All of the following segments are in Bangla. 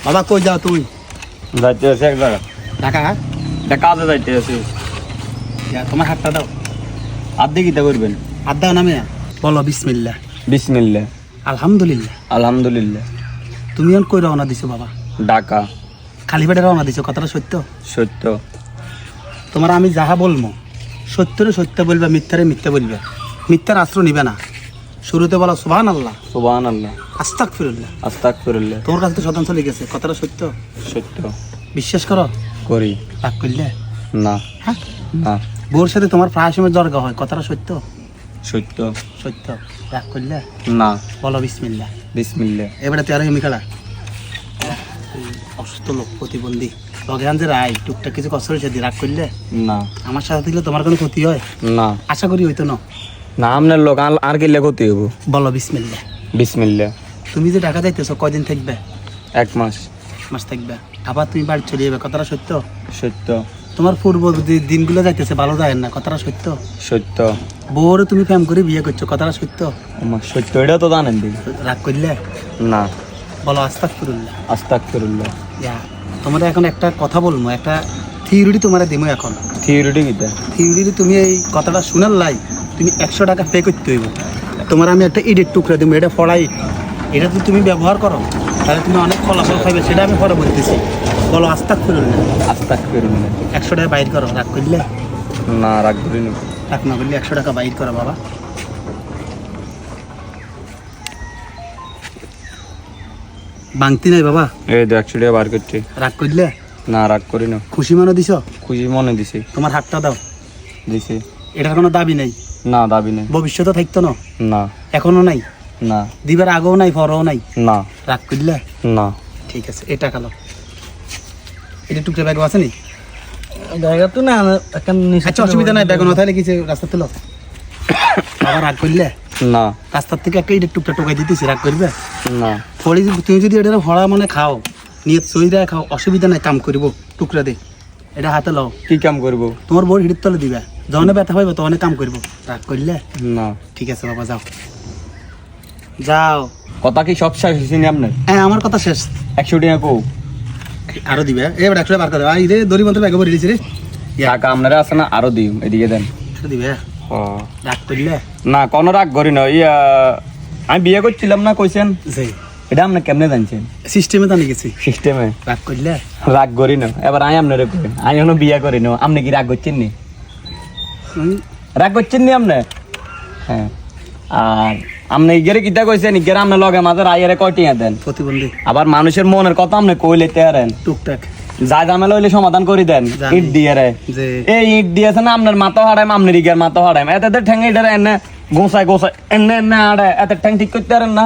বাবা কই যাও তুই? যাইতে আছে এক জায়গা। ঢাকা? এটা কাজে যাইতে আছে। তোমার হাতটা দাও। হাত দিয়ে কিতা করবেন? হাত দাও নামে বলো বিসমিল্লাহ। বিসমিল্লাহ। আলহামদুলিল্লাহ। আলহামদুলিল্লাহ। তুমি এখন কই রওনা দিছো বাবা? ঢাকা। খালি পেটে রওনা দিছো, কথাটা সত্য? সত্য। তোমার আমি যাহা বলবো সত্যরে সত্য বলবে, মিথ্যারে মিথ্যা বলবে, মিথ্যার আশ্রয় নিবে না। শুরুতে বলো সুবহানাল্লাহ, সুবহানাল্লাহ, আস্তাগফিরুল্লাহ। আস্তাগফিরুল্লাহ। তোমার কাছে তো শতাংশ লিখেছে, কথাটা সত্য? সত্য। বিশ্বাস করো? করি। রাগ করলে? না। হ্যাঁ। না। বউর সাথে তোমার প্রায় সময় জর্গা হয়, কথাটা সত্য? সত্য। সত্য। রাগ করলে? না। বলো বিসমিল্লাহ। বিসমিল্লাহ। এবারে তুই আর এমনি খেলা অসুস্থ লোক, প্রতিবন্ধী লগান যে রায় টুকটাক কিছু কষ্ট হয়েছে রাগ করলে? না। আমার সাথে থাকলে তোমার কোনো ক্ষতি হয়? না। আশা করি হইতো না। না আপনার লোক আর কি লেখতে হবো? বলো বিসমিল্লাহ। বিসমিল্লাহ। তুমি যে টাকা যাইতেছো কয়দিন থাকবে? 1 মাস। মাস থাকবে, আবার তুমি বাড়ি চলে যাবে, কথাটা সত্য? সত্য। তোমার পূর্ব দিনগুলো যাইতেছে ভালো যায় না, কথাটা সত্য? সত্য। বউরে তুমি প্রেম করে বিয়ে করছো, কথাটা সত্য? আমার সত্য, এটা তো জানেন দিদি। রাগ করলে? না। বলো আস্তাগফিরুল্লাহ। আস্তাগফিরুল্লাহ। তোমার এখন একটা কথা বলবো, একটা থিওরি তোমার দিমো এখন। থিওরিটি কিটা? থিওরি তুমি এই কথাটা শুনার লাই তুমি 100 টাকা পে করতে হইব। তোমার আমি একটা ইটের টুকরা দিব, এটা ফড়াই, এটা যদি তুমি ব্যবহার করো তাহলে তুমি অনেক ফলাফল খাইবে, সেটা আমি পরে বলতেছি। বলো আস্তাগফিরুল্লাহ। আস্তাগফিরুল্লাহ। 100 টাকা বাইর করো। রাগ করলে? না, রাগ করিনি। রাগ না করলে 100 টাকা বাইর করো বাবা। বাংতি নাই বাবা। এই 100 টাকা বার করছি। রাগ করলে? না, রাগ করি না। খুশি মনে দিছ? খুশি মনে দিছি। তোমার হাতটা দাও। দিছি। এটার কোনো দাবি নাই? না, দাবি নেই। ভবিষ্যতে থাকতো না? না। এখনো নাই? না। দিবার আগেও নাই, পরেও নাই? না। রাগ করলে? না। ঠিক আছে, এটা কালো এটা টুকটা ব্যাগ আছে নি? জায়গা তো না আচ্ছা অসুবিধা নাই, ব্যাগ না তাহলে কিছু রাস্তা তুলো। আবার রাগ করলে? না। রাস্তার থেকে একটা ইটের টুকটা টোকাই দিতেছি, রাগ করবে? না। ফড়ি তুমি যদি এটা ভরা মানে খাও, নিয়ে সইরা খাও, অসুবিধা নাই, কাম করব। টুকরা দে, এটা হাতে লও। কি কাম করব? তোমার বউর হিড়ির তলে দিবা, যখন ব্যথা পাইবে তখন কাম করব। রাগ করলে? না। ঠিক আছে বাবা, যাও যাও। কথা কি সব শেষ হয়েছে আপনার? হ্যাঁ আমার কথা শেষ। 100 টাকা কো আরো দিবে? এবার 100 টাকা বার করে আই রে, দড়ি মন্ত্র ব্যাগে ভরে দিয়েছি রে। টাকা আপনারা আছে না, আরো দিও, এদিকে দেন। এটা দিবে? রাগ করলে? না, কোনো রাগ করি না। আমি বিয়ে করছিলাম না কইছেন, জি। এটা আপনি কেমনে জানছেন? সিস্টেমে জানি গেছি। সিস্টেমে? রাগ করলে? রাগ করি না। এবার আমি আপনারে কই, আমি এখনো বিয়ে করি না। আপনি কি রাগ করছেন নি? রাগ করছেন নি আপনি? হ্যাঁ। আর আপনি ইগেরে কিতা কইছেন, ইগেরে আপনি লগে মাঝে আইয়ারে কয়টিয়া দেন? প্রতিবন্ধী। আবার মানুষের মনের কথা আপনি কইলে তেয়ারেন, টুকটাক যা ঝামেলা হইলে সমাধান করে দেন। জানি। ইট দিয়ে রে, যে এই ইট দিয়েছে না আপনার মাথা হারাইম, আপনার ইগের মাথা হারাইম। এতে ঠ্যাং ইটারে এনে গোসাই গোসাই এনে এনে হারায়, এত ঠ্যাং ঠিক করতে পারেন না?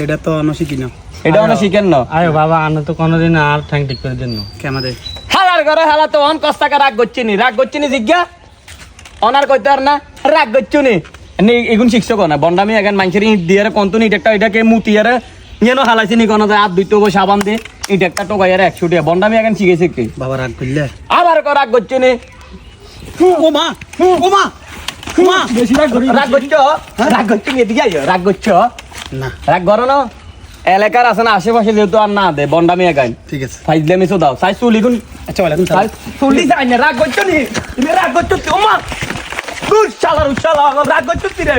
এটা তো অনশিকি না। এটা অনেক শিখেন না। আরে বাবা, আনা তো কোনোদিন আর ঠ্যাং ঠিক করে দেন না। কেমাদের হালার করে হালা তো অন কস্তাকে রাগ করছিনি, রাগ করছিনি জিজ্ঞা অনার কইতে আর না রাগ করছুনি। এগুন শিখছো কোনা বন্ডামি এখন মানুষের ইট দিয়ে কন্তনি ইট একটা এটাকে মুতিয়ারে যেন হালাইছি নি কোনা যায়, আর দুইটো সাবান দিয়ে ইট একটা টোকাইয়ারে 100 টাকা বন্ডামি এখন শিখেছে কি? বাবা রাগ করলে? আবার রাগ করছুনি। ও মা, ও মা, ও মা, বেশি রাগ করি। রাগ করছো? রাগ করছো এদিকে আইও। রাগ করছো? না রাগ করো না। এলাকার আছে না আশেপাশে যেহেতু আর না দে বন্ডামি একাই ঠিক আছে। ফাইজলামি সো দাও সাই চুলি গুন। আচ্ছা ওয়ালাইকুম সাই সালাম। চুলি যাই না। রাগ করছো নি? তুমি রাগ করছো তুই? ওমা গুড শালার শালা রাগ করছো তুই রে?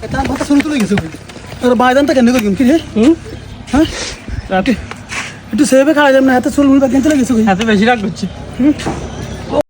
এটা কথা শুনতে লই গেছে। তোর বাইদান তা কেন করি কি রে? হ্যাঁ রাতে একটু সেবে খাওয়া যাবে না, এত চুল মুল বাকি চলে গেছে। এত বেশি রাগ করছি।